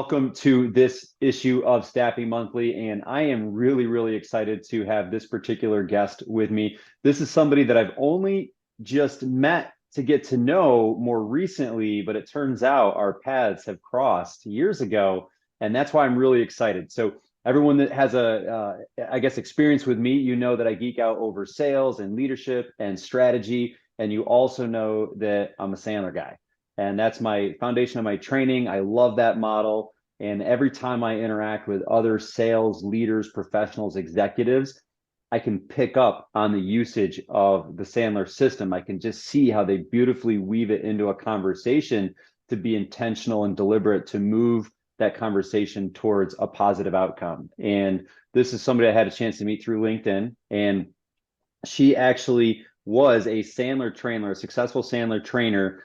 welcome to this issue of Staffing Monthly. And I am really, really excited to have this particular guest with me. This is somebody that I've only just met to get to know more recently, but it turns out our paths have crossed years ago. And that's why I'm really excited. So everyone that has I guess, experience with me, you know that I geek out over sales and leadership and strategy. And you also know that I'm a Sandler guy. And that's my foundation of my training. I love that model. And every time I interact with other sales leaders, professionals, executives, I can pick up on the usage of the Sandler system. I can just see how they beautifully weave it into a conversation to be intentional and deliberate to move that conversation towards a positive outcome. And this is somebody I had a chance to meet through LinkedIn. And she actually was a Sandler trainer, a successful Sandler trainer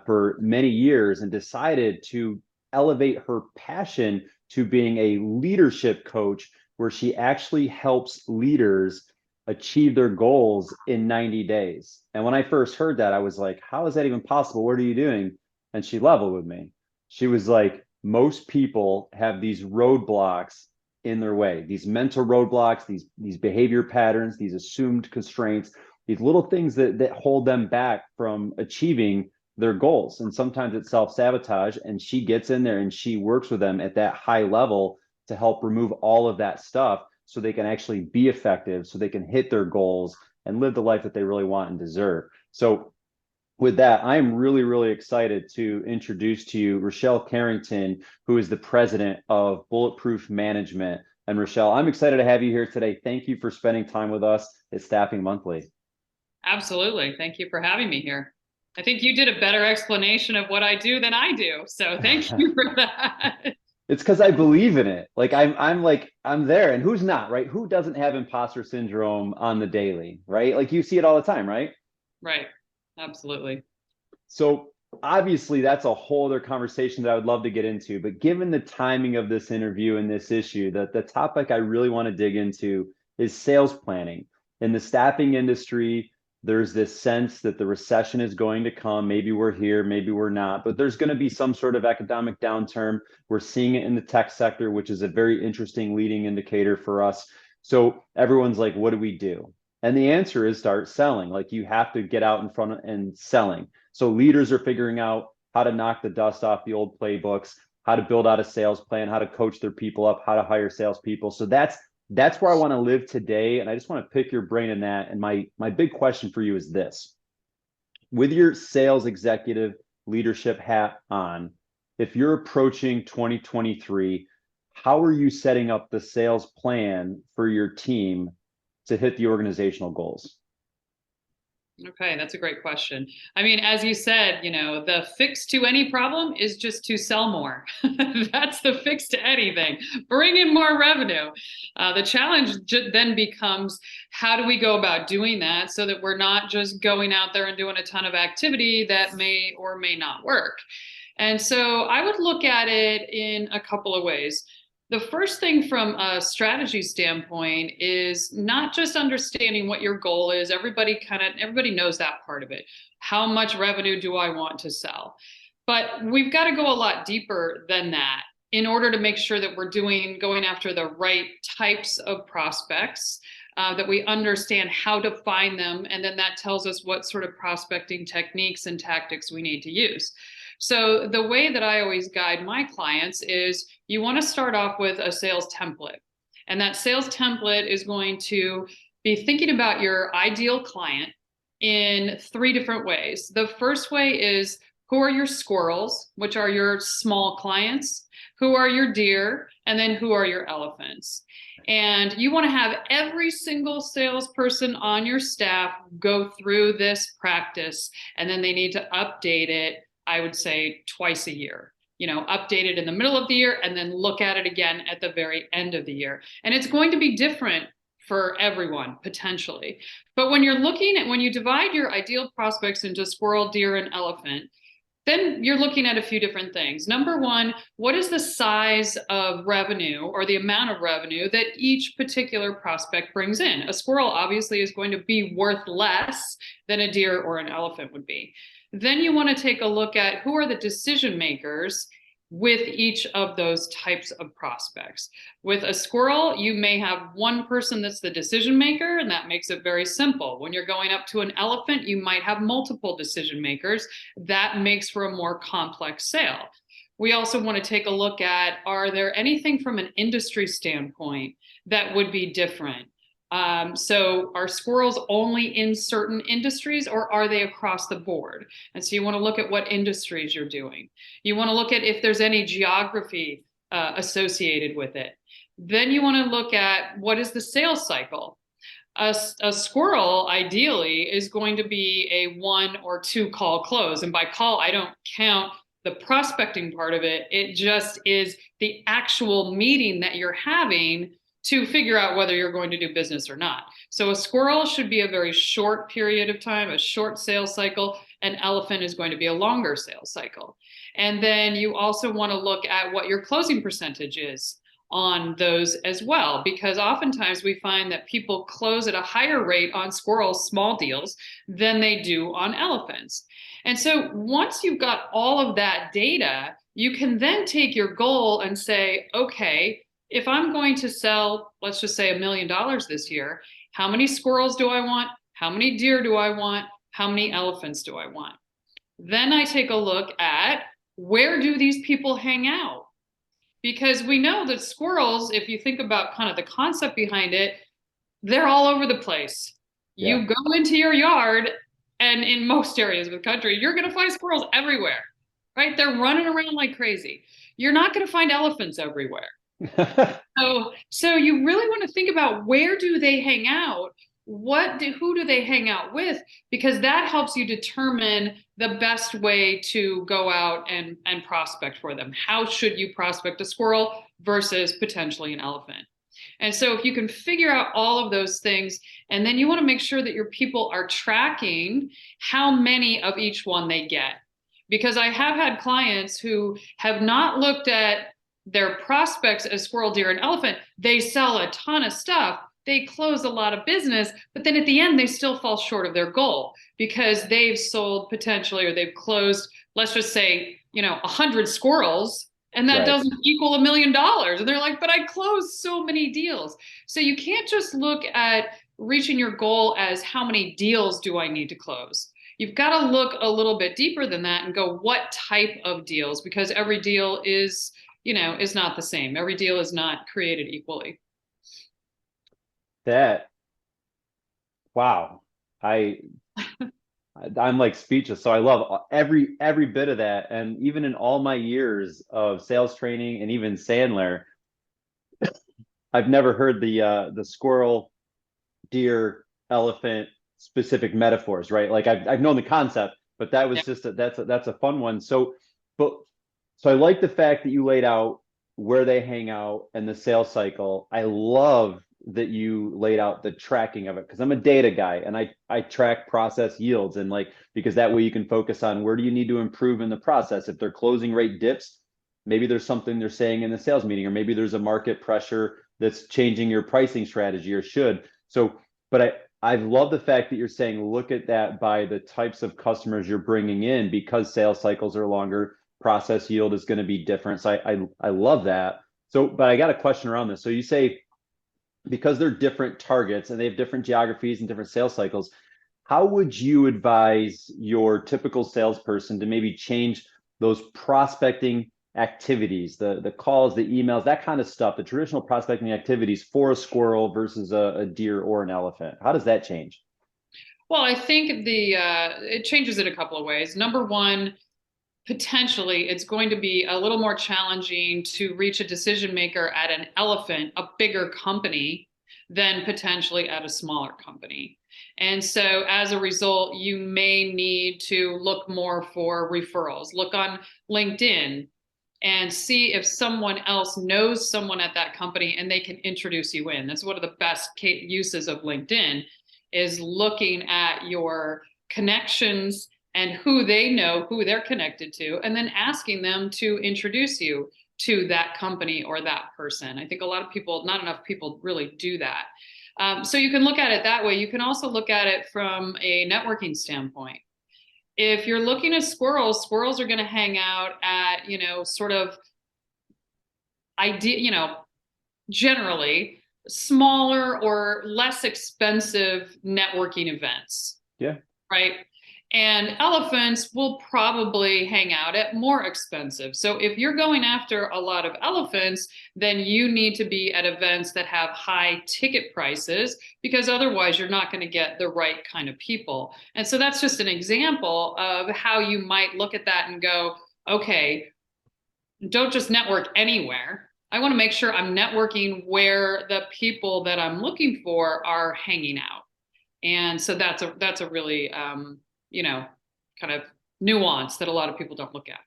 for many years, and decided to elevate her passion to being a leadership coach, where she actually helps leaders achieve their goals in 90 days. And when I first heard that, I was like, how is that even possible? What are you doing? And she leveled with me. She was like, most people have these roadblocks in their way, these mental roadblocks, these behavior patterns, these assumed constraints, these little things that hold them back from achieving their goals. And sometimes it's self-sabotage, and she gets in there and she works with them at that high level to help remove all of that stuff so they can actually be effective, so they can hit their goals and live the life that they really want and deserve. So with that, I'm really, really excited to introduce to you Rochelle Carrington, who is the president of Bulletproof Management. And Rochelle, I'm excited to have you here today. Thank you for spending time with us at Staffing Monthly. Absolutely. Thank you for having me here. I think you did a better explanation of what I do than I do. So thank you for that. It's because I believe in it. Like I'm there, and who's not, right? Who doesn't have imposter syndrome on the daily, right? Like you see it all the time, right? Right. Absolutely. So obviously that's a whole other conversation that I would love to get into. But given the timing of this interview and this issue, that the topic I really want to dig into is sales planning. In the staffing industry, there's this sense that the recession is going to come. Maybe we're here, maybe we're not, but there's going to be some sort of economic downturn. We're seeing it in the tech sector, which is a very interesting leading indicator for us. So everyone's like, what do we do? And the answer is start selling. Like you have to get out in front and selling. So leaders are figuring out how to knock the dust off the old playbooks, how to build out a sales plan, how to coach their people up, how to hire salespeople. So that's where I want to live today. And I just want to pick your brain in that. And my big question for you is this. With your sales executive leadership hat on, if you're approaching 2023, how are you setting up the sales plan for your team to hit the organizational goals? Okay, that's a great question. I mean, as you said, the fix to any problem is just to sell more. That's the fix to anything. Bring in more revenue. The challenge then becomes, how do we go about doing that so that we're not just going out there and doing a ton of activity that may or may not work? And so I would look at it in a couple of ways. The first thing from a strategy standpoint is not just understanding what your goal is. Everybody knows that part of it. How much revenue do I want to sell? But we've got to go a lot deeper than that in order to make sure that we're going after the right types of prospects, that we understand how to find them. And then that tells us what sort of prospecting techniques and tactics we need to use. So the way that I always guide my clients is you want to start off with a sales template. And that sales template is going to be thinking about your ideal client in three different ways. The first way is, who are your squirrels, which are your small clients? Who are your deer? And then who are your elephants? And you want to have every single salesperson on your staff go through this practice, and then they need to update it, I would say, twice a year. Update it in the middle of the year and then look at it again at the very end of the year. And it's going to be different for everyone, potentially. But when you divide your ideal prospects into squirrel, deer, and elephant, then you're looking at a few different things. Number one, what is the size of revenue or the amount of revenue that each particular prospect brings in? A squirrel obviously is going to be worth less than a deer or an elephant would be. Then you want to take a look at who are the decision makers with each of those types of prospects. With a squirrel, you may have one person that's the decision maker, and that makes it very simple. When you're going up to an elephant, you might have multiple decision makers. That makes for a more complex sale. We also want to take a look at, are there anything from an industry standpoint that would be different? So are squirrels only in certain industries, or are they across the board? And so you want to look at what industries you're doing. You want to look at if there's any geography associated with it. Then you want to look at what is the sales cycle. A squirrel ideally is going to be a 1 or 2 call close. And by call, I don't count the prospecting part of it. It just is the actual meeting that you're having to figure out whether you're going to do business or not. So a squirrel should be a very short period of time, a short sales cycle. An elephant is going to be a longer sales cycle. And then you also want to look at what your closing percentage is on those as well, because oftentimes we find that people close at a higher rate on squirrels, small deals, than they do on elephants. And so once you've got all of that data, you can then take your goal and say, okay, if I'm going to sell, let's just say $1 million this year, how many squirrels do I want? How many deer do I want? How many elephants do I want? Then I take a look at, where do these people hang out? Because we know that squirrels, if you think about kind of the concept behind it, they're all over the place. Yeah. You go into your yard, and in most areas of the country, you're going to find squirrels everywhere, right? They're running around like crazy. You're not going to find elephants everywhere. So you really want to think about, where do they hang out? Who do they hang out with? Because that helps you determine the best way to go out and prospect for them. How should you prospect a squirrel versus potentially an elephant? And so if you can figure out all of those things, and then you want to make sure that your people are tracking how many of each one they get. Because I have had clients who have not looked at their prospects as squirrel, deer, and elephant. They sell a ton of stuff. They close a lot of business, but then at the end, they still fall short of their goal because they've sold potentially, or they've closed, let's just say, 100 squirrels, and that Right. doesn't equal $1 million. And they're like, but I closed so many deals. So you can't just look at reaching your goal as, how many deals do I need to close? You've got to look a little bit deeper than that and go, what type of deals? Because every deal is not the same. Every deal is not created equally. Wow. I'm like speechless. So I love every bit of that. And even in all my years of sales training and even Sandler, I've never heard the squirrel, deer, elephant specific metaphors, right? Like I've known the concept, but that was just that's a fun one. But so I like the fact that you laid out where they hang out and the sales cycle. I love that you laid out the tracking of it, because I'm a data guy and I track process yields, and like, because that way you can focus on, where do you need to improve in the process. If their closing rate dips, maybe there's something they're saying in the sales meeting, or maybe there's a market pressure that's changing your pricing strategy, or should. So, but I love the fact that you're saying, look at that by the types of customers you're bringing in, because sales cycles are longer, process yield is going to be different. So I love that. So, but I got a question around this. So you say, because they're different targets and they have different geographies and different sales cycles, how would you advise your typical salesperson to maybe change those prospecting activities, the calls, the emails, that kind of stuff, the traditional prospecting activities for a squirrel versus a deer or an elephant? How does that change? Well, I think it changes in a couple of ways. Number one, potentially it's going to be a little more challenging to reach a decision maker at an elephant, a bigger company, than potentially at a smaller company. And so as a result, you may need to look more for referrals. Look on LinkedIn and see if someone else knows someone at that company and they can introduce you in. That's one of the best uses of LinkedIn, is looking at your connections and who they know, who they're connected to, and then asking them to introduce you to that company or that person. I think a lot of people, not enough people really do that. So you can look at it that way. You can also look at it from a networking standpoint. If you're looking at squirrels, squirrels are going to hang out at, sort of idea, generally smaller or less expensive networking events, Yeah. right? And elephants will probably hang out at more expensive. So if you're going after a lot of elephants, then you need to be at events that have high ticket prices, because otherwise you're not going to get the right kind of people. And so that's just an example of how you might look at that and go, okay, don't just network anywhere. I want to make sure I'm networking where the people that I'm looking for are hanging out. And so that's a really kind of nuance that a lot of people don't look at.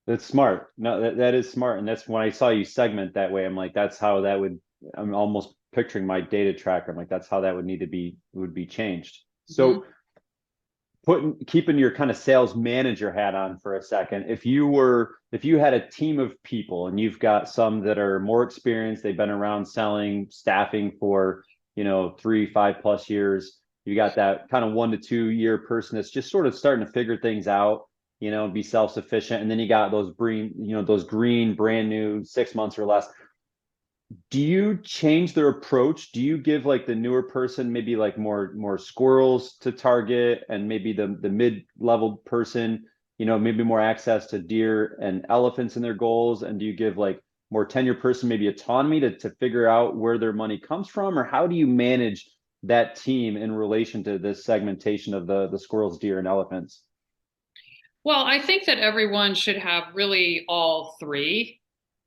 That's smart. No, that is smart. And that's when I saw you segment that way, I'm like, that's how that would, I'm almost picturing my data tracker. I'm like, that's how that would need to be, would be changed. Mm-hmm. So keeping your kind of sales manager hat on for a second, if you had a team of people and you've got some that are more experienced, they've been around selling staffing for 3, 5+ years, you got that kind of 1 to 2 year person that's just sort of starting to figure things out, be self-sufficient, and then you got those green brand new 6 months or less. Do you change their approach? Do you give like the newer person maybe like more squirrels to target, and maybe the mid-level person, maybe more access to deer and elephants in their goals? And do you give like more tenure person maybe autonomy to figure out where their money comes from? Or how do you manage that team in relation to this segmentation of the squirrels, deer, and elephants? Well, I think that everyone should have really all three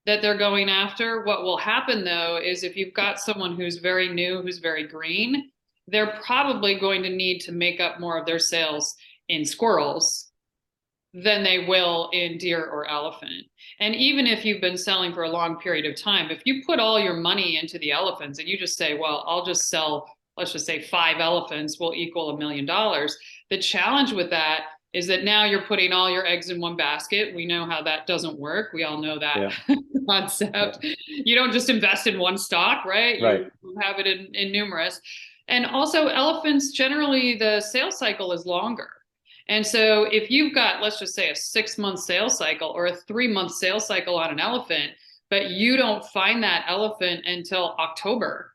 that they're going after. What will happen though is if you've got someone who's very new, who's very green, they're probably going to need to make up more of their sales in squirrels than they will in deer or elephant. And even if you've been selling for a long period of time, if you put all your money into the elephants and you just say, well, I'll just sell, let's just say 5 elephants will equal $1 million. The challenge with that is that now you're putting all your eggs in one basket. We know how that doesn't work. We all know that Yeah. concept. Yeah. You don't just invest in one stock, right? Right. You have it in numerous. And also elephants, generally the sales cycle is longer. And so if you've got, let's just say, a 6 month sales cycle or a 3 month sales cycle on an elephant, but you don't find that elephant until October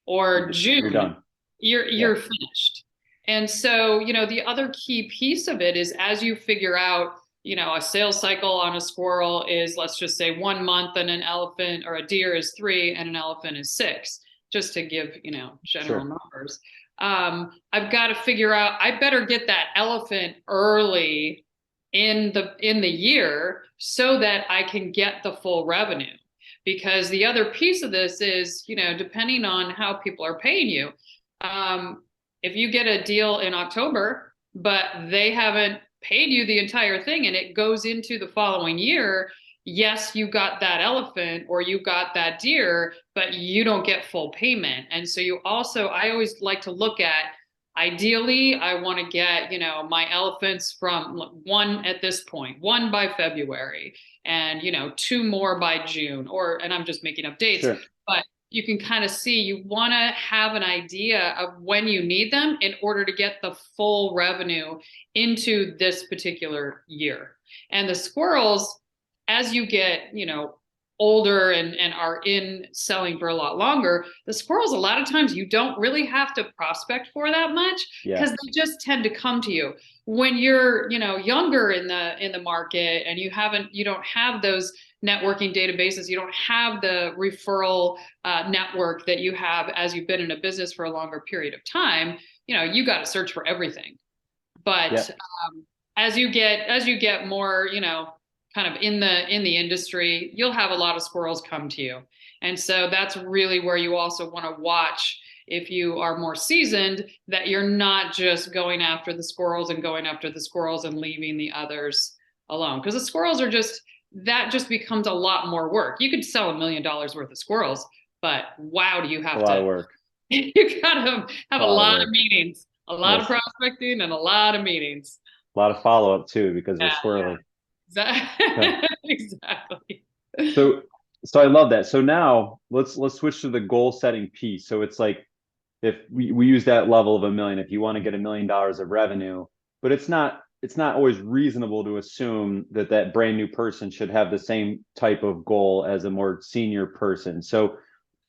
or You're June, done. you're Yeah. finished. And so, the other key piece of it is as you figure out, a sales cycle on a squirrel is, let's just say, 1 month, and an elephant or a deer is 3 and an elephant is 6, just to give, general Sure. numbers. I've got to figure out, I better get that elephant early in the year so that I can get the full revenue. Because the other piece of this is, depending on how people are paying you, if you get a deal in October, but they haven't paid you the entire thing and it goes into the following year, yes, you got that elephant or you got that deer, but you don't get full payment. And so I always like to look at, ideally, I want to get, my elephants from one at this point, one by February, and, 2 more by June, and I'm just making up dates, Sure. but you can kind of see you want to have an idea of when you need them in order to get the full revenue into this particular year. And the squirrels, as you get, older and are in selling for a lot longer, the squirrels, a lot of times you don't really have to prospect for that much Yeah. because they just tend to come to you. When you're, younger in the market and you don't have those networking databases, you don't have the referral network that you have as you've been in a business for a longer period of time, you got to search for everything. Yeah. But as you get more, kind of in the industry, you'll have a lot of squirrels come to you. And so that's really where you also want to watch, if you are more seasoned, that you're not just going after the squirrels and leaving the others alone. Because the squirrels are that just becomes a lot more work. You could sell $1 million worth of squirrels, but wow, do you A have lot to, of work. you gotta have A a lot of lot of work. meetings, a lot of Yes. prospecting and a lot of meetings. A lot of follow-up too, because they're Yeah, squirrely. Yeah. exactly. So so I love that. So now let's switch to the goal setting piece. So it's like, if we use that level of 1 million, if you want to get $1 million of revenue, but it's not it's not always reasonable to assume that that brand new person should have the same type of goal as a more senior person. So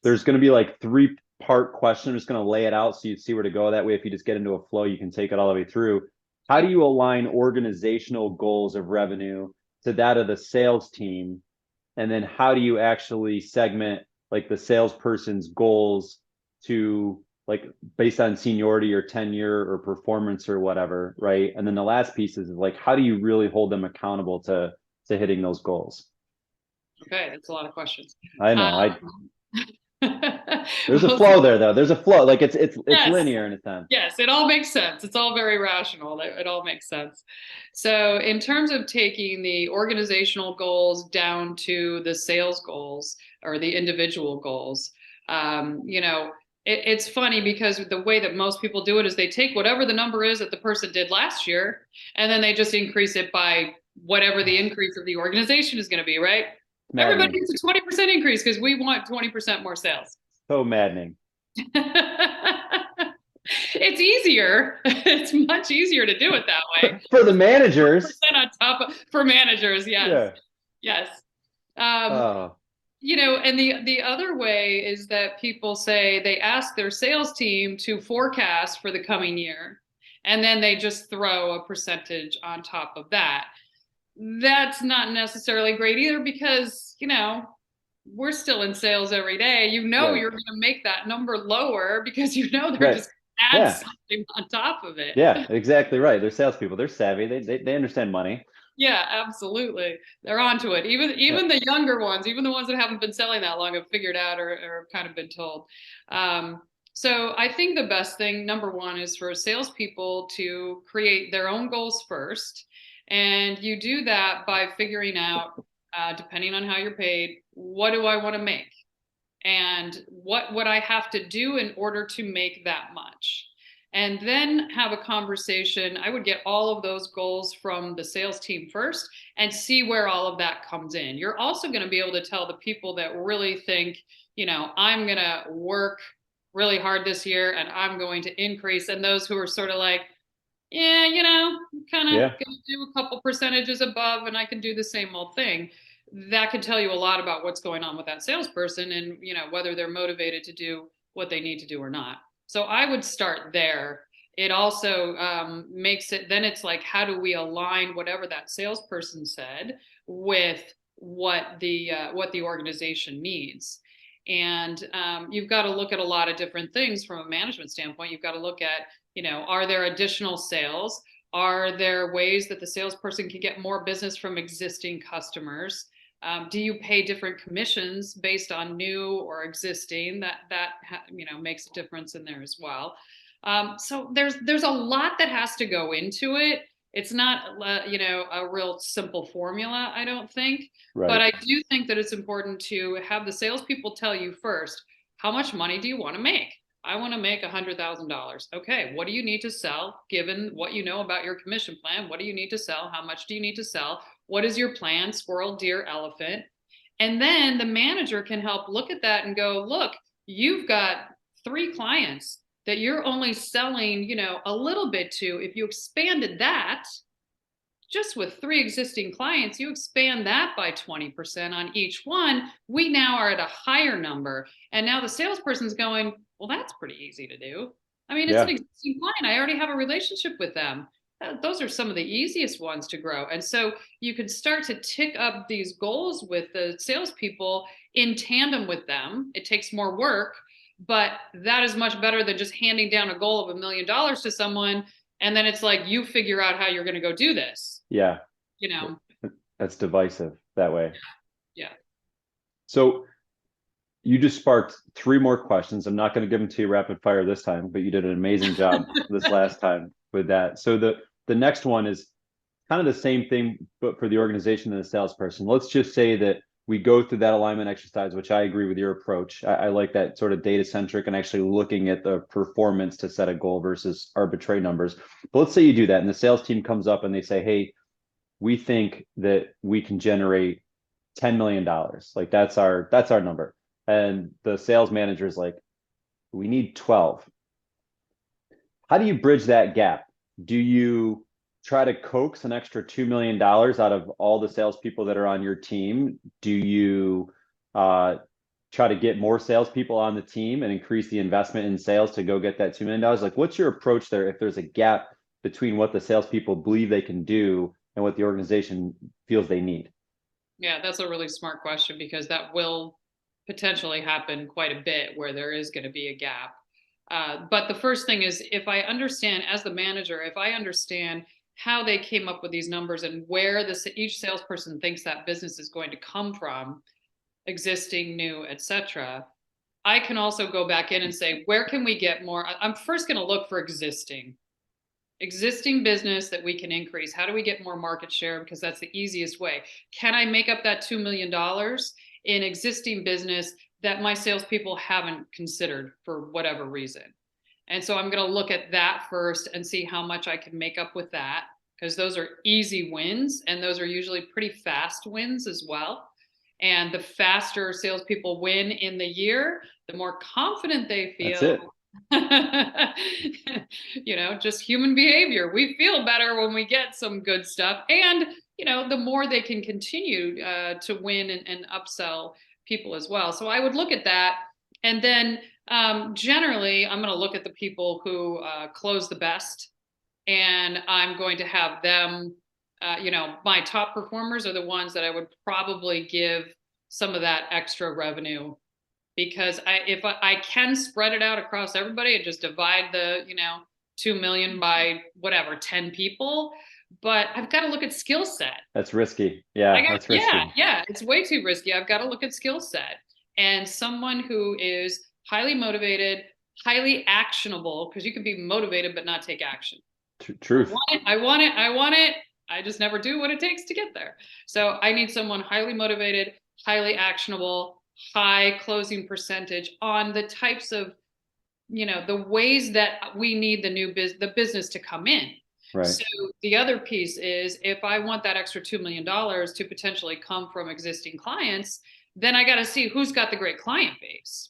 there's going to be like three-part question. I'm just going to lay it out so you see where to go. That way, if you just get into a flow, you can take it all the way through. How do you align organizational goals of revenue to that of the sales team? And then how do you actually segment like the salesperson's goals to like based on seniority or tenure or performance or whatever, right? And then the last piece is like how do you really hold them accountable to hitting those goals? Okay, that's a lot of questions. I know. I Um, There's a well, flow there though. There's a flow. Like it's yes, linear in a sense. yes, it all makes sense. It's all very rational. It all makes sense. So, in terms of taking the organizational goals down to the sales goals or the individual goals, it's funny because the way that most people do it is they take whatever the number is that the person did last year, and then they just increase it by whatever the increase of the organization is going to be, right? Everybody Maddening. gets a 20% increase because we want 20% more sales. So maddening. It's easier. It's much easier to do it that way. For the managers. Percent on top of, for managers, yes, Yeah. yes. Um, Oh, and the other way is that people say they ask their sales team to forecast for the coming year, and then they just throw a percentage on top of that. That's not necessarily great either because we're still in sales every day. right. You're going to make that number lower because they're Right. just add Yeah. something on top of it. Yeah, exactly right. They're salespeople. They're savvy. They understand money. Yeah, absolutely. They're onto it. Yeah. Even the younger ones, even the ones that haven't been selling that long, have figured out or kind of been told. So I think the best thing, number one, is for salespeople to create their own goals first, and you do that by figuring out, depending on how you're paid, what do I want to make, and what would I have to do in order to make that much? And then have a conversation. I would get all of those goals from the sales team first and see where all of that comes in. You're also going to be able to tell the people that really think, I'm going to work really hard this year and I'm going to increase. And those who are sort of like, yeah, kind of Yeah. going to do a couple percentages above and I can do the same old thing. That can tell you a lot about what's going on with that salesperson and, whether they're motivated to do what they need to do or not. So I would start there. It also makes it, then it's like, how do we align whatever that salesperson said with what the organization needs? And you've got to look at a lot of different things from a management standpoint. You've got to look at, are there additional sales? Are there ways that the salesperson can get more business from existing customers? Do you pay different commissions based on new or existing? That makes a difference in there as well. So there's a lot that has to go into it. It's not a real simple formula, I don't think. But Right. I do think that it's important to have the salespeople tell you first, how much money do you want to make? I want to make $100,000. Okay, what do you need to sell given what you know about your commission plan? What do you need to sell? How much do you need to sell? What is your plan? Squirrel, deer, elephant. And then the manager can help look at that and go, look, you've got 3 clients that you're only selling, a little bit to. If you expanded that, just with 3 existing clients, you expand that by 20% on each one, we now are at a higher number. And now the salesperson's going, well, that's pretty easy to do. I mean, it's an Yeah. existing client. I already have a relationship with them. Those are some of the easiest ones to grow. And so you could start to tick up these goals with the salespeople in tandem with them. It takes more work, but that is much better than just handing down a goal of $1 million to someone. And then it's like, you figure out how you're going to go do this. Yeah. you know That's divisive that way. yeah. So you just sparked 3 more questions. I'm not going to give them to you rapid fire this time, but you did an amazing job this last time with that. So the next one is kind of the same thing, but for the organization and the salesperson. Let's just say that we go through that alignment exercise, which I agree with your approach. I like that sort of data centric and actually looking at the performance to set a goal versus arbitrary numbers. But let's say you do that and the sales team comes up and they say, hey, we think that we can generate $10 million. Like that's our number. And the sales manager is like, we need 12. How do you bridge that gap? Do you try to coax an extra $2 million out of all the salespeople that are on your team? Do you try to get more salespeople on the team and increase the investment in sales to go get that $2 million? Like, what's your approach there if there's a gap between what the salespeople believe they can do and what the organization feels they need? Yeah, that's a really smart question because that will potentially happen quite a bit where there is going to be a gap. But the first thing is if I understand as the manager, if I understand how they came up with these numbers and where each salesperson thinks that business is going to come from, existing, new, etc., I can also go back in and say, where can we get more? I'm first going to look for existing business that we can increase. How do we get more market share? Because that's the easiest way. Can I make up that $2 million in existing business that my salespeople haven't considered for whatever reason? And so I'm going to look at that first and see how much I can make up with that, because those are easy wins and those are usually pretty fast wins as well. And the faster salespeople win in the year, the more confident they That's feel. it. Just human behavior. We feel better when we get some good stuff. And, the more they can continue to win and upsell people as well. So I would look at that. And then generally, I'm going to look at the people who close the best. And I'm going to have them, my top performers are the ones that I would probably give some of that extra revenue, because if I can spread it out across everybody and just divide the 2 million by whatever 10 people, but I've got to look at skill set. That's risky. Yeah, that's risky. Yeah, it's way too risky. I've got to look at skill set and someone who is highly motivated, highly actionable, because you can be motivated but not take action. Truth. I want it. I just never do what it takes to get there. So I need someone highly motivated, highly actionable, high closing percentage on the types of, the ways that we need the business to come in. Right. So the other piece is if I want that extra $2 million to potentially come from existing clients, then I got to see who's got the great client base.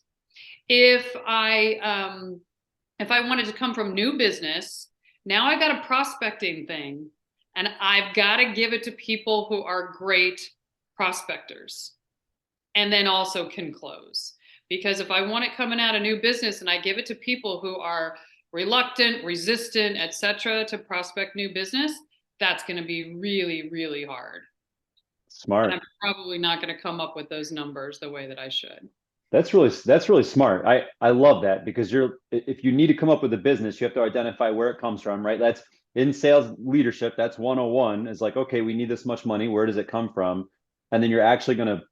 If I wanted to come from new business, now I got a prospecting thing and I've got to give it to people who are great prospectors and then also can close. Because if I want it coming out of new business and I give it to people who are reluctant, resistant, etc., to prospect new business, that's going to be really, really hard. Smart. And I'm probably not going to come up with those numbers the way that I should. That's really smart. I love that, because if you need to come up with a business, you have to identify where it comes from, right? That's in sales leadership. That's 101 is like, okay, we need this much money. Where does it come from? And then you're actually going to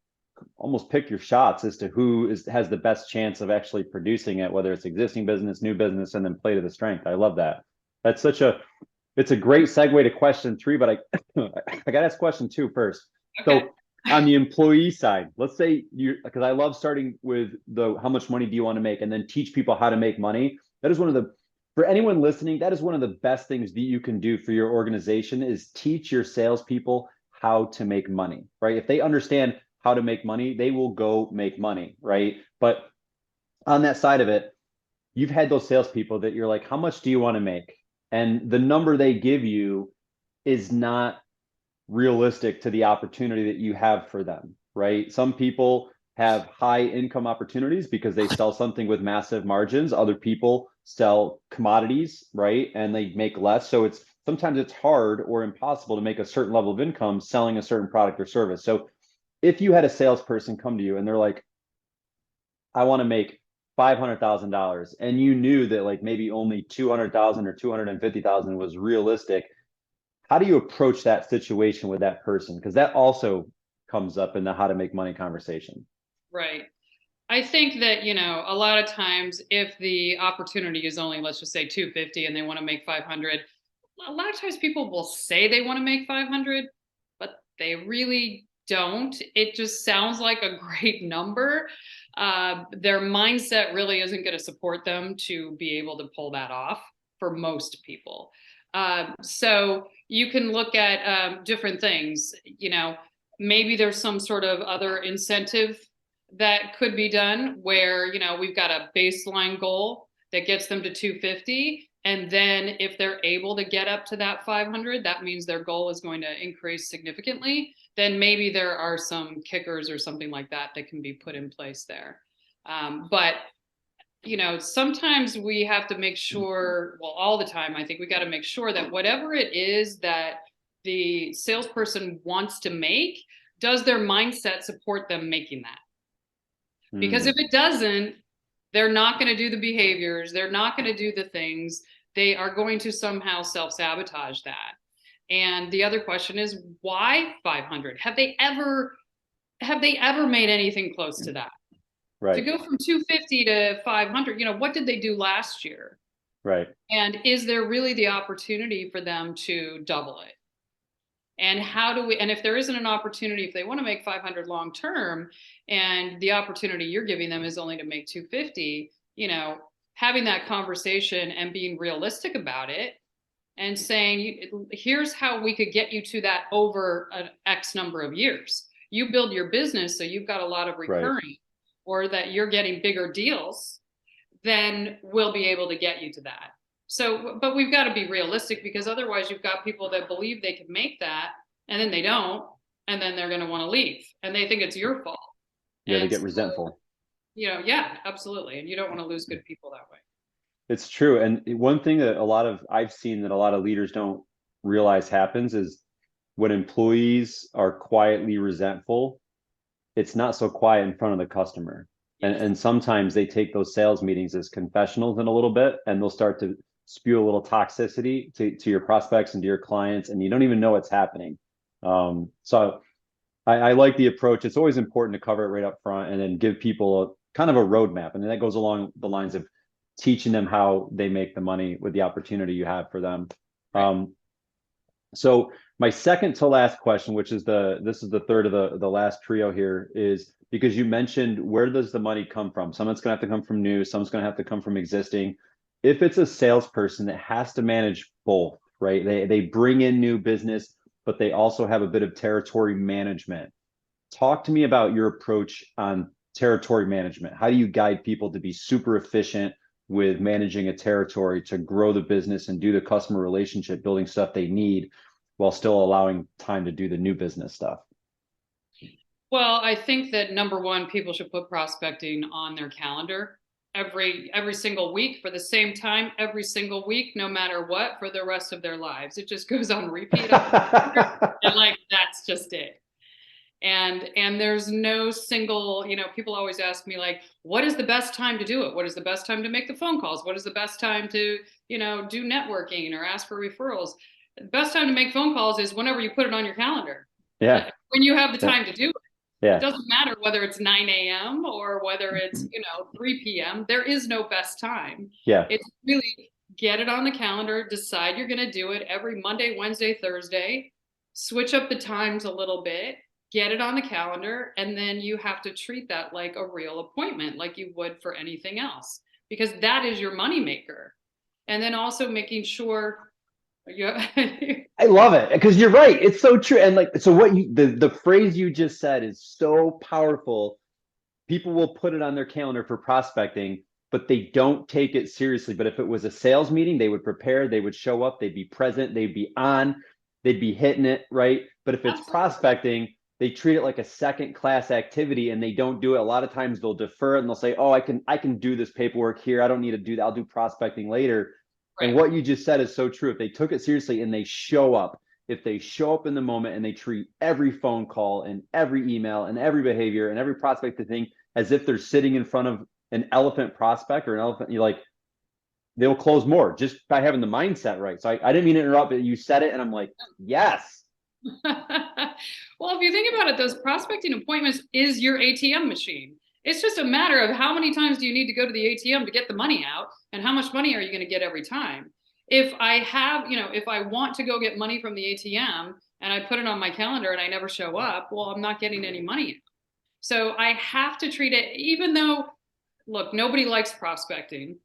almost pick your shots as to who has the best chance of actually producing it, whether it's existing business, new business, and then play to the strength. I love that. It's a great segue to question 3, but I got to ask question 2 first. Okay. So on the employee side, let's say because I love starting with how much money do you want to make and then teach people how to make money. That is for anyone listening, that is one of the best things that you can do for your organization is teach your salespeople how to make money, right? If they understand how to make money, they will go make money, right? But on that side of it, you've had those salespeople that you're like, how much do you want to make? And the number they give you is not realistic to the opportunity that you have for them, right? Some people have high income opportunities because they sell something with massive margins. Other people sell commodities, right? And they make less. So sometimes it's hard or impossible to make a certain level of income selling a certain product or service. So if you had a salesperson come to you and they're like, I want to make $500,000, and you knew that like maybe only 200,000 or 250,000 was realistic, how do you approach that situation with that person? Because that also comes up in the how to make money conversation. Right. I think that, a lot of times if the opportunity is only, let's just say 250 and they want to make 500, a lot of times people will say they want to make 500, but they really don't. It just sounds like a great number. Their mindset really isn't going to support them to be able to pull that off for most people. So you can look at different things. Maybe there's some sort of other incentive that could be done where, we've got a baseline goal that gets them to 250. And then if they're able to get up to that 500, that means their goal is going to increase significantly. Then maybe there are some kickers or something like that that can be put in place there. But sometimes we have to make sure, well, all the time, I think we got to make sure that whatever it is that the salesperson wants to make, does their mindset support them making that? Because if it doesn't, they're not going to do the behaviors. They're not going to do the things. They are going to somehow self-sabotage that. And the other question is, why 500? Have they ever made anything close to that? Right. To go from 250 to 500, what did they do last year? Right. And is there really the opportunity for them to double it? And and if there isn't an opportunity, if they want to make 500 long term and the opportunity you're giving them is only to make 250, having that conversation and being realistic about it and saying, here's how we could get you to that over an X number of years. You build your business so you've got a lot of recurring, right, or that you're getting bigger deals, then we'll be able to get you to that. So, but we've got to be realistic, because otherwise you've got people that believe they can make that and then they don't, and then they're going to want to leave and they think it's your fault. Yeah, they get resentful. Yeah, absolutely. And you don't want to lose good people that way. It's true. And one thing that I've seen that a lot of leaders don't realize happens is when employees are quietly resentful, it's not so quiet in front of the customer. And sometimes they take those sales meetings as confessionals in a little bit, and they'll start to spew a little toxicity to your prospects and to your clients, and you don't even know what's happening. So I like the approach. It's always important to cover it right up front and then give people a kind of a roadmap. And that goes along the lines of teaching them how they make the money with the opportunity you have for them. Right. So my second to last question, which is this is the third of the last trio here, is because you mentioned, where does the money come from? Some it's going to have to come from new, some's going to have to come from existing. If it's a salesperson that has to manage both, right? They bring in new business, but they also have a bit of territory management. Talk to me about your approach on territory management. How do you guide people to be super efficient with managing a territory to grow the business and do the customer relationship building stuff they need, while still allowing time to do the new business stuff? Well, I think that number one, people should put prospecting on their calendar every single week for the same time, every single week, no matter what, for the rest of their lives. It just goes on repeat. And like, that's just it. And there's no single, people always ask me, like, what is the best time to do it? What is the best time to make the phone calls? What is the best time to, do networking or ask for referrals? The best time to make phone calls is whenever you put it on your calendar. Yeah. When you have the time to do it. Yeah. It doesn't matter whether it's 9 a.m. or whether it's, 3 p.m. There is no best time. Yeah. It's really get it on the calendar, decide you're going to do it every Monday, Wednesday, Thursday, switch up the times a little bit, get it on the calendar, and then you have to treat that like a real appointment, like you would for anything else, because that is your moneymaker. And then also making sure I love it, because you're right. It's so true. And like, so what the phrase you just said is so powerful. People will put it on their calendar for prospecting, but they don't take it seriously. But if it was a sales meeting, they would prepare, they would show up, they'd be present, they'd be on, they'd be hitting it, right? But if it's prospecting, they treat it like a second class activity, and they don't do it. A lot of times they'll defer it and they'll say, oh, I can do this paperwork here. I don't need to do that. I'll do prospecting later. Right. And what you just said is so true. If they took it seriously and they show up, if they show up in the moment and they treat every phone call and every email and every behavior and every prospect thing as if they're sitting in front of an elephant prospect or an elephant, they'll close more just by having the mindset right. So I didn't mean to interrupt, but you said it and I'm like, yes. Well, if you think about it, those prospecting appointments is your ATM machine. It's just a matter of how many times do you need to go to the ATM to get the money out, and how much money are you going to get every time? If I have, if I want to go get money from the ATM and I put it on my calendar and I never show up, well, I'm not getting any money out. So I have to treat it, even though, look, nobody likes prospecting.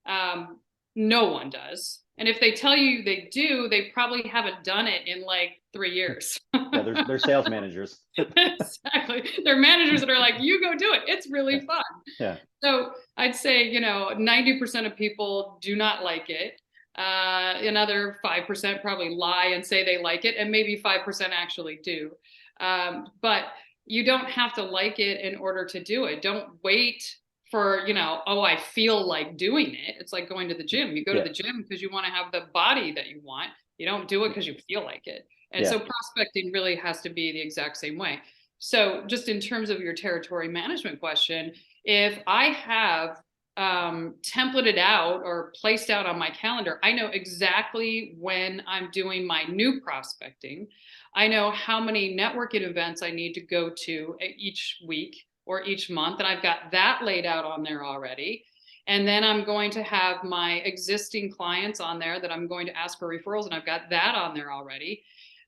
No one does. And if they tell you they do, they probably haven't done it in like 3 years. Yeah, they're sales managers. Exactly. They're managers that are like, you go do it. It's really fun. Yeah. So I'd say, 90% of people do not like it. Another 5% probably lie and say they like it, and maybe 5% actually do. But you don't have to like it in order to do it. Don't wait for, oh, I feel like doing it. It's like going to the gym. You go to Yeah. the gym because you want to have the body that you want. You don't do it because you feel like it. And Yeah. so prospecting really has to be the exact same way. So just in terms of your territory management question, if I have templated out or placed out on my calendar, I know exactly when I'm doing my new prospecting. I know how many networking events I need to go to each week or each month, and I've got that laid out on there already. And then I'm going to have my existing clients on there that I'm going to ask for referrals, and I've got that on there already.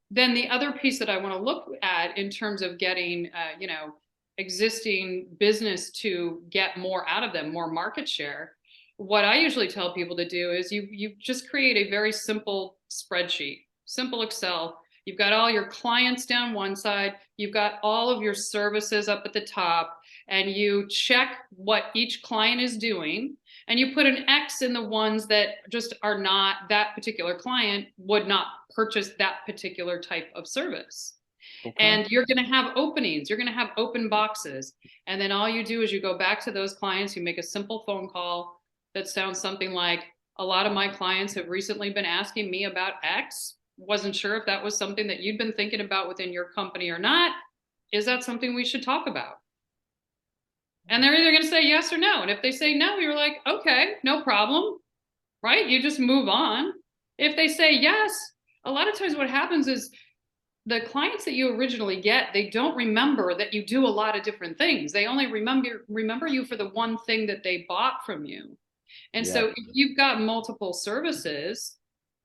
Then the other piece that I want to look at in terms of getting, existing business to get more out of them, more market share. What I usually tell people to do is you just create a very simple spreadsheet, simple Excel. You've got all your clients down one side, you've got all of your services up at the top, and you check what each client is doing, and you put an X in the ones that just are not, that particular client would not purchase that particular type of service. Okay. And you're going to have openings, you're going to have open boxes. And then all you do is you go back to those clients, you make a simple phone call that sounds something like, a lot of my clients have recently been asking me about X. Wasn't sure if that was something that you'd been thinking about within your company or not. Is that something we should talk about? And they're either going to say yes or no. And if they say no, you're like, okay, no problem, right? You just move on. If they say yes, a lot of times what happens is the clients that you originally get, they don't remember that you do a lot of different things. They only remember you for the one thing that they bought from you. And Yeah. so if you've got multiple services,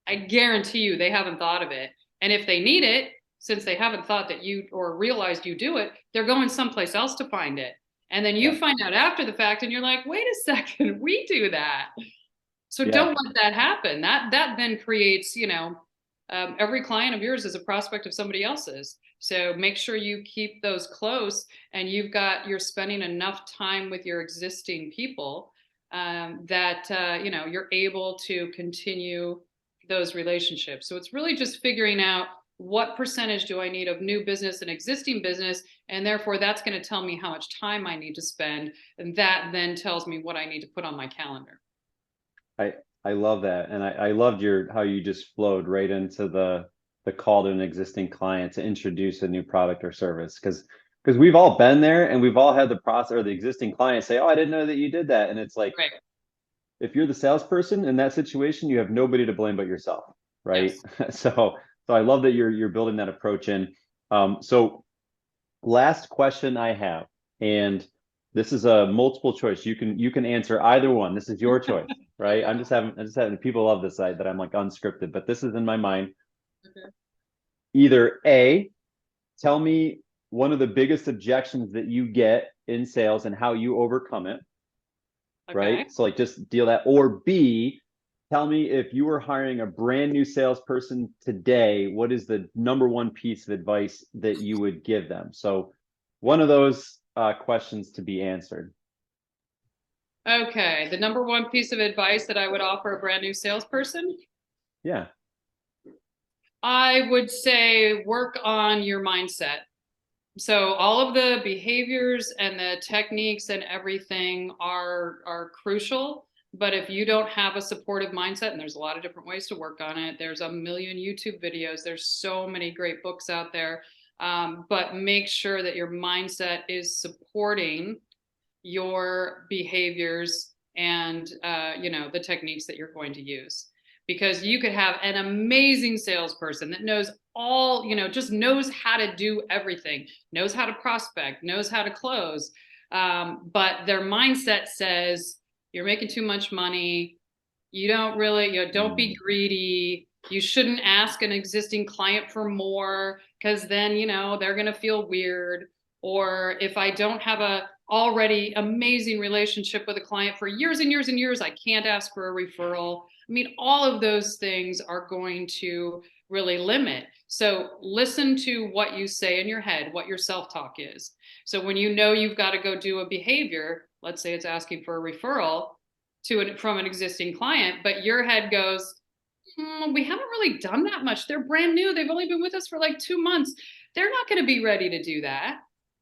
I guarantee you they haven't thought of it. And if they need it, since they haven't thought that you or realized you do it, they're going someplace else to find it. And then you Yeah. find out after the fact and you're like, wait a second, we do that. So Yeah. don't let that happen. That then creates, every client of yours is a prospect of somebody else's. So make sure you keep those close, and you're spending enough time with your existing people, that you're able to continue those relationships. So it's really just figuring out what percentage do I need of new business and existing business, and therefore that's going to tell me how much time I need to spend, and that then tells me what I need to put on my calendar. I I love that, and I loved your how you just flowed right into the call to an existing client to introduce a new product or service because we've all been there and we've all had the process or the existing client say, "Oh, I didn't know that you did that," and it's like Right. if you're the salesperson in that situation, you have nobody to blame but yourself, right? Yes. So I love that you're building that approach in. So last question I have, and this is a multiple choice. You can answer either one. This is your choice, right? I'm just having people love this side that I'm like unscripted, but this is in my mind. Okay. Either A, tell me one of the biggest objections that you get in sales and how you overcome it, Okay. right? So like just deal that, or B, tell me if you were hiring a brand new salesperson today, what is the number one piece of advice that you would give them? So one of those questions to be answered. Okay. The number one piece of advice that I would offer a brand new salesperson, Yeah. I would say work on your mindset. So all of the behaviors and the techniques and everything are crucial. But if you don't have a supportive mindset, and there's a lot of different ways to work on it, there's a million YouTube videos, there's so many great books out there. But make sure that your mindset is supporting your behaviors and the techniques that you're going to use, because you could have an amazing salesperson that knows all, just knows how to do everything, knows how to prospect, knows how to close, but their mindset says you're making too much money, you don't really, don't be Mm. greedy, you shouldn't ask an existing client for more because then they're going to feel weird, or if I don't have a already amazing relationship with a client for years and years and years, I can't ask for a referral. I mean, all of those things are going to really limit. So listen to what you say in your head, what your self-talk is. So when you've got to go do a behavior, let's say it's asking for a referral from an existing client, but your head goes, We haven't really done that much. They're brand new. They've only been with us for like 2 months. They're not going to be ready to do that.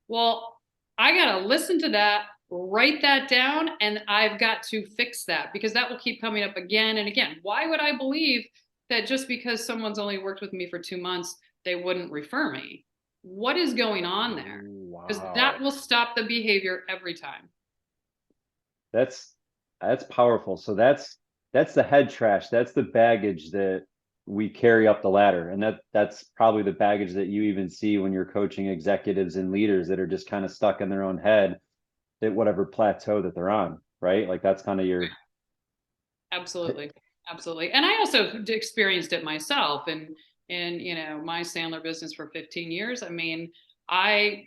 Well, I got to listen to that, write that down, and I've got to fix that because that will keep coming up again and again. Why would I believe that just because someone's only worked with me for 2 months, they wouldn't refer me? What is going on there? Because that Wow. will stop the behavior every time. That's that's powerful. So that's the head trash. That's the baggage that we carry up the ladder. And that's probably the baggage that you even see when you're coaching executives and leaders that are just kind of stuck in their own head at whatever plateau that they're on, right? Like that's kind of your Absolutely. Absolutely. And I also experienced it myself in, my Sandler business for 15 years. I mean, I,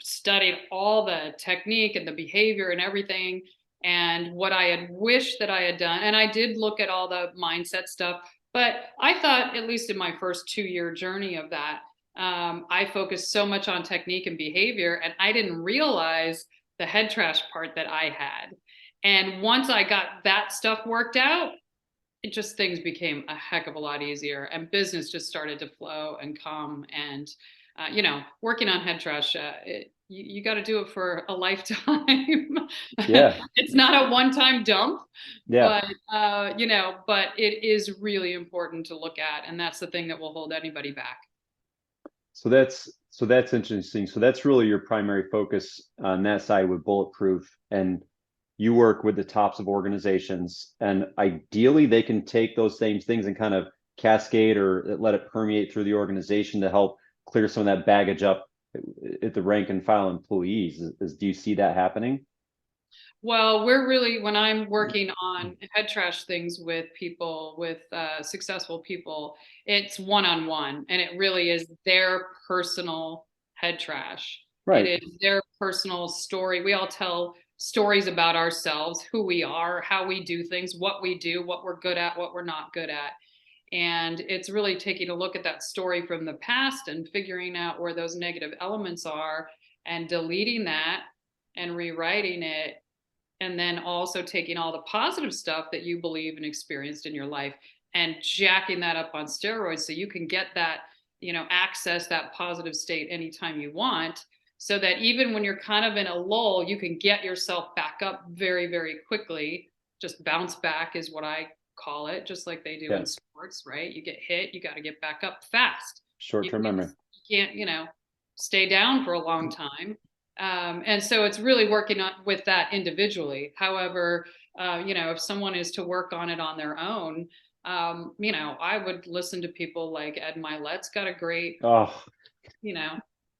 studied all the technique and the behavior and everything and what I had wished that I had done. And I did look at all the mindset stuff, but I thought, at least in my first 2-year journey of that, I focused so much on technique and behavior, and I didn't realize the head trash part that I had. And once I got that stuff worked out, it just things became a heck of a lot easier and business just started to flow and come. And, working on head trash, you got to do it for a lifetime. yeah, It's not a one-time dump, yeah. but it is really important to look at. And that's the thing that will hold anybody back. So that's interesting. So that's really your primary focus on that side with Bulletproof. And you work with the tops of organizations, and ideally they can take those same things and kind of cascade or let it permeate through the organization to help clear some of that baggage up at the rank and file employees. Do you see that happening? Well, when I'm working on head trash things with people, with successful people, it's one-on-one, and it really is their personal head trash. It Right. is their personal story. We all tell stories about ourselves, who we are, how we do things, what we do, what we're good at, what we're not good at. And it's really taking a look at that story from the past and figuring out where those negative elements are and deleting that and rewriting it, and then also taking all the positive stuff that you believe and experienced in your life and jacking that up on steroids so you can get that, access that positive state anytime you want, so that even when you're kind of in a lull, you can get yourself back up very, very quickly. Just bounce back is what I call it, just like they do Yeah. in sports, right? You get hit, you got to get back up fast. You Short-term can't, memory. you can't, stay down for a long time. And so it's really working on with that individually. However, if someone is to work on it on their own, I would listen to people like Ed Milet's got a great, Oh, you know,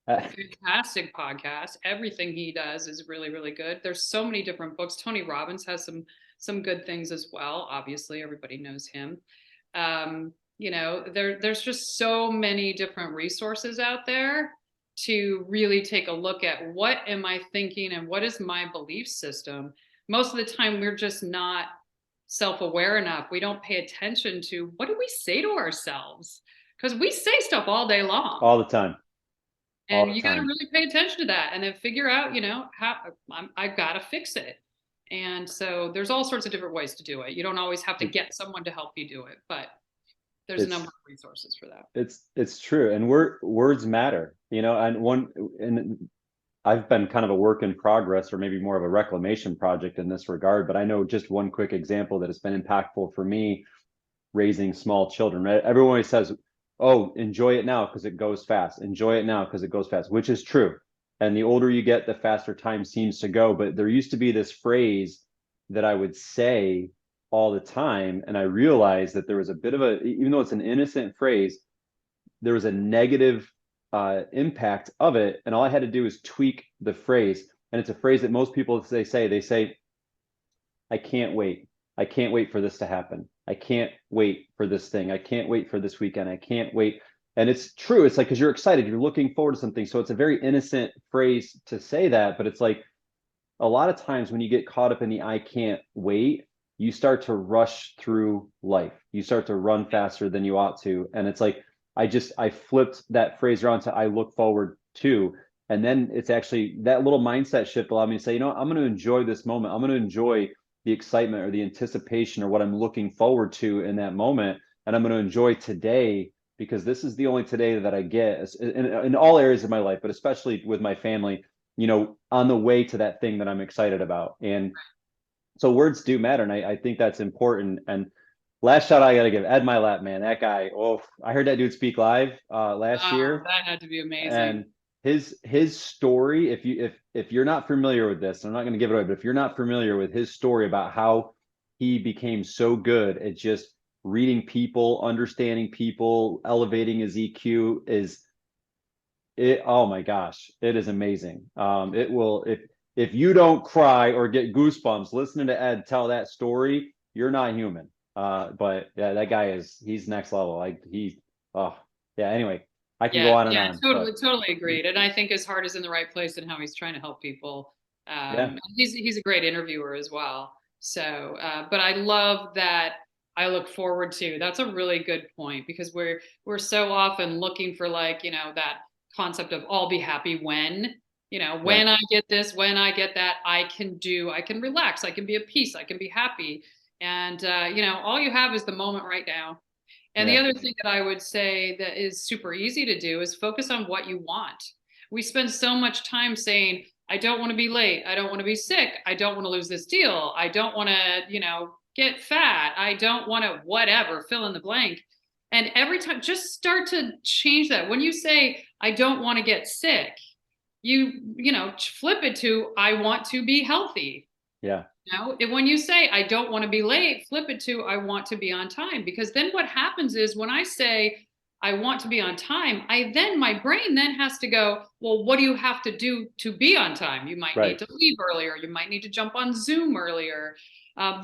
uh, fantastic podcast. Everything he does is really, really good. There's so many different books. Tony Robbins has some good things as well. Obviously, everybody knows him. There's just so many different resources out there to really take a look at what am I thinking and what is my belief system. Most of the time, we're just not self-aware enough. We don't pay attention to what do we say to ourselves, because we say stuff all day long. all the time. All And the you got to time. really pay attention to that and then figure out, how I've got to fix it. And so there's all sorts of different ways to do it. You don't always have to get someone to help you do it, but there's a number It's of resources for that. it's true. And words matter, and I've been kind of a work in progress or maybe more of a reclamation project in this regard, but I know just one quick example that has been impactful for me raising small children, right? Everyone always says, oh, enjoy it now because it goes fast. Enjoy it now because it goes fast, which is true. And the older you get, the faster time seems to go. But there used to be this phrase that I would say all the time. And I realized that there was a bit of even though it's an innocent phrase, there was a negative impact of it. And all I had to do was tweak the phrase. And it's a phrase that most people they say, I can't wait. I can't wait for this to happen. I can't wait for this thing. I can't wait for this weekend. I can't wait. And it's true. It's like, because you're excited, you're looking forward to something. So it's a very innocent phrase to say that. But it's like a lot of times when you get caught up in the I can't wait, you start to rush through life. You start to run faster than you ought to. And it's like, I flipped that phrase around to I look forward to. And then it's actually that little mindset shift allowed me to say, I'm going to enjoy this moment. I'm going to enjoy the excitement or the anticipation or what I'm looking forward to in that moment. and I'm going to enjoy today because this is the only today that I get in all areas of my life, but especially with my family, on the way to that thing that I'm excited about. And so words do matter. And I think that's important. And last shout I got to give Ed Milat, man, that guy. Oh, I heard that dude speak live last Oh, year, that had to be amazing. and his story, if you're not familiar with this, I'm not going to give it away, but if you're not familiar with his story about how he became so good at just reading people, understanding people, elevating his EQ, is it, oh my gosh, it is amazing. It will, if you don't cry or get goosebumps listening to Ed tell that story, you're not human. But yeah, that guy he's next level. Like oh yeah. Anyway, I can go Yeah, on and yeah, on, totally, but totally agreed. And I think his heart is in the right place in how he's trying to help people. yeah, He's a great interviewer as well. So, but I love that. I look forward to. That's a really good point because we're so often looking for like that concept of I'll be happy when right, when I get this, when I get that, I can relax, I can be at peace, I can be happy, and all you have is the moment right now. And the yeah, other thing that I would say that is super easy to do is focus on what you want. We spend so much time saying, I don't want to be late. I don't want to be sick. I don't want to lose this deal. I don't want to, get fat. I don't want to, whatever, fill in the blank. And every time, just start to change that. When you say, I don't want to get sick, flip it to, I want to be healthy. yeah, When you say I don't want to be late, flip it to I want to be on time. Because then what happens is when I say I want to be on time, my brain then has to go, well, what do you have to do to be on time? You might need right. to leave earlier. You might need to jump on Zoom earlier,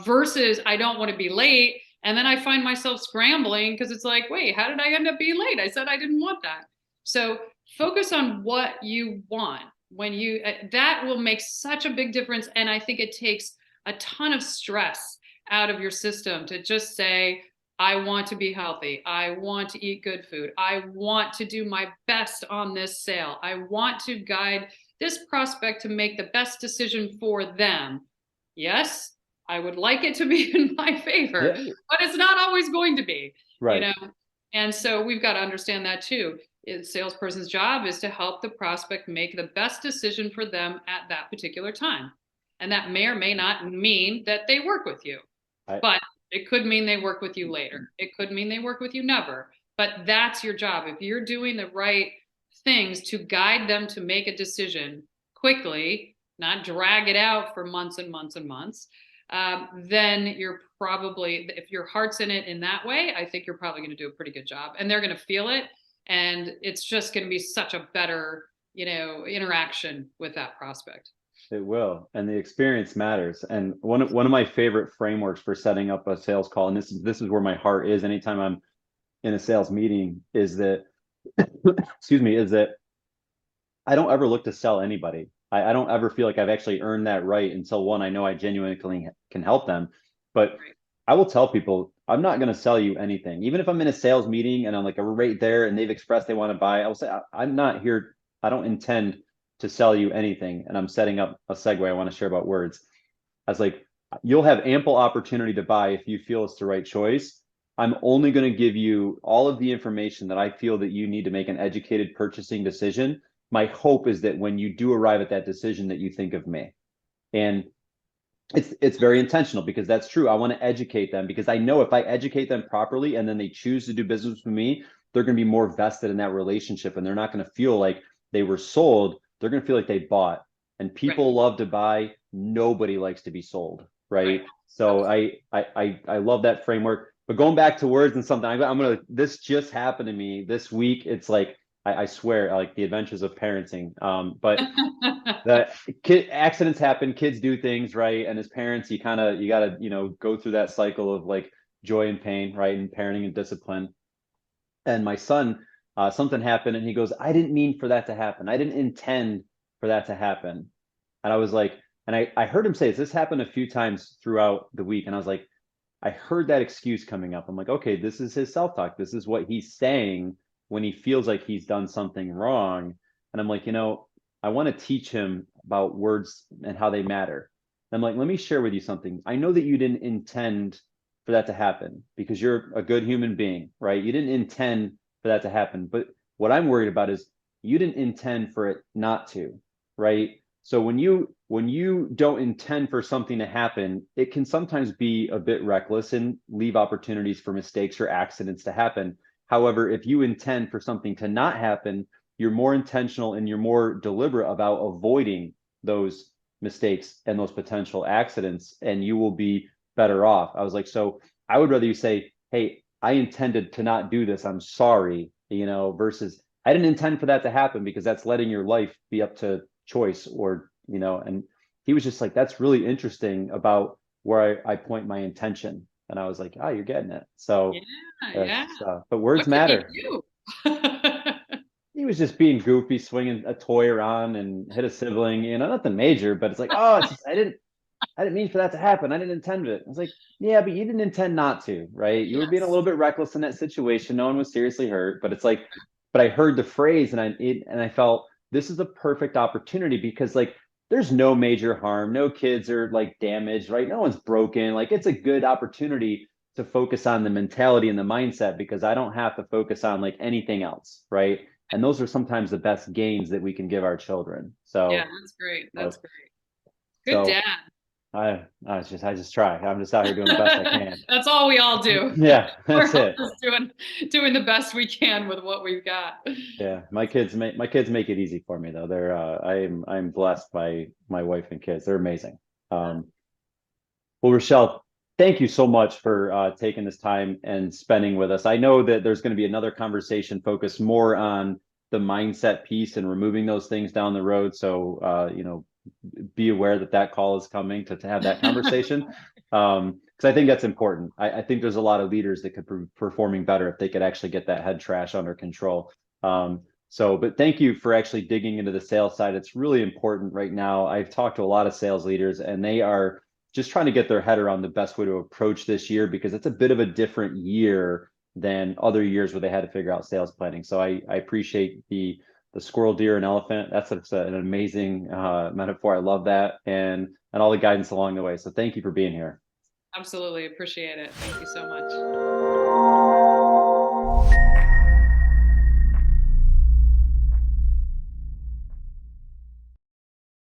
versus I don't want to be late. And then I find myself scrambling because it's like, wait, how did I end up being late? I said I didn't want that. So focus on what you want. When you that will make such a big difference. And I think it takes a ton of stress out of your system to just say, I want to be healthy. I want to eat good food. I want to do my best on this sale. I want to guide this prospect to make the best decision for them. Yes, I would like it to be in my favor, Yeah, but it's not always going to be, you right. know? And so we've got to understand that too. A salesperson's job is to help the prospect make the best decision for them at that particular time. And that may or may not mean that they work with you, I but it could mean they work with you later. It could mean they work with you never. But that's your job. If you're doing the right things to guide them to make a decision quickly, not drag it out for months and months and months, then you're probably, if your heart's in it in that way, I think you're probably going to do a pretty good job. And they're going to feel it. And it's just going to be such a better, interaction with that prospect. It will, and the experience matters. And one of my favorite frameworks for setting up a sales call, and this is where my heart is anytime I'm in a sales meeting, is that excuse me, is that I don't ever look to sell anybody. I don't ever feel like I've actually earned that right until one, I know I genuinely can help them. But Right. I will tell people, I'm not going to sell you anything. Even if I'm in a sales meeting and I'm like, we're right there and they've expressed they want to buy, I will say, I'm not here. I don't intend to sell you anything. And I'm setting up a segue I want to share about words. I was like, you'll have ample opportunity to buy if you feel it's the right choice. I'm only going to give you all of the information that I feel that you need to make an educated purchasing decision. My hope is that when you do arrive at that decision that you think of me. And it's very intentional because that's true. I want to educate them because I know if I educate them properly and then they choose to do business with me, they're going to be more vested in that relationship and they're not going to feel like they were sold. They're going to feel like they bought. And Right. people love to buy. Nobody likes to be sold, Right. right? So I love that framework. But going back to words and something, I'm gonna. This just happened to me this week. It's like I swear, like the adventures of parenting. But that kid accidents happen, kids do things, right? And as parents, you gotta go through that cycle of like joy and pain, right? And parenting and discipline. And my son, something happened and he goes, I didn't mean for that to happen, I didn't intend for that to happen. And I was like, and I heard him say this happened a few times throughout the week, and I was like, I heard that excuse coming up. I'm like, okay, this is his self-talk, this is what he's saying when he feels like he's done something wrong. And I'm like, I want to teach him about words and how they matter. And I'm like, let me share with you something. I know that you didn't intend for that to happen because you're a good human being, right? You didn't intend for that to happen. But what I'm worried about is you didn't intend for it not to, right? So when you don't intend for something to happen, it can sometimes be a bit reckless and leave opportunities for mistakes or accidents to happen. However, if you intend for something to not happen, you're more intentional and you're more deliberate about avoiding those mistakes and those potential accidents, and you will be better off. I was like, so I would rather you say, hey, I intended to not do this. I'm sorry, versus I didn't intend for that to happen because that's letting your life be up to choice and he was just like, that's really interesting about where I point my intention. And I was like, oh, you're getting it. So, Yeah, yeah. but words What could he matter. do? He was just being goofy, swinging a toy around and hit a sibling, nothing major, but it's like, oh, it's just, I didn't mean for that to happen. I didn't intend it. I was like, yeah, but you didn't intend not to, right? You were being a Yes. little bit reckless in that situation. No one was seriously hurt, but it's like, but I heard the phrase and I felt this is a perfect opportunity because like there's no major harm, no kids are like damaged, right? No one's broken. Like it's a good opportunity to focus on the mentality and the mindset because I don't have to focus on like anything else, right? And those are sometimes the best gains that we can give our children. Yeah, So, that's great. uh, That's great. Good so dad. I just try. I'm just out here doing the best I can. That's all we all do. Yeah, We're that's all it. just doing the best we can with what we've got. Yeah, my kids make it easy for me though. I'm blessed by my wife and kids. They're amazing. Um, well, Rochelle, thank you so much for taking this time and spending with us. I know that there's going to be another conversation focused more on the mindset piece and removing those things down the road. So, be aware that that call is coming to have that conversation. Because I think that's important. I think there's a lot of leaders that could be performing better if they could actually get that head trash under control. But thank you for actually digging into the sales side. It's really important right now. I've talked to a lot of sales leaders and they are just trying to get their head around the best way to approach this year because it's a bit of a different year than other years where they had to figure out sales planning. So I appreciate the squirrel, deer, and elephant. That's an amazing metaphor. I love that, and all the guidance along the way. So thank you for being here. Absolutely appreciate it. Thank you so much.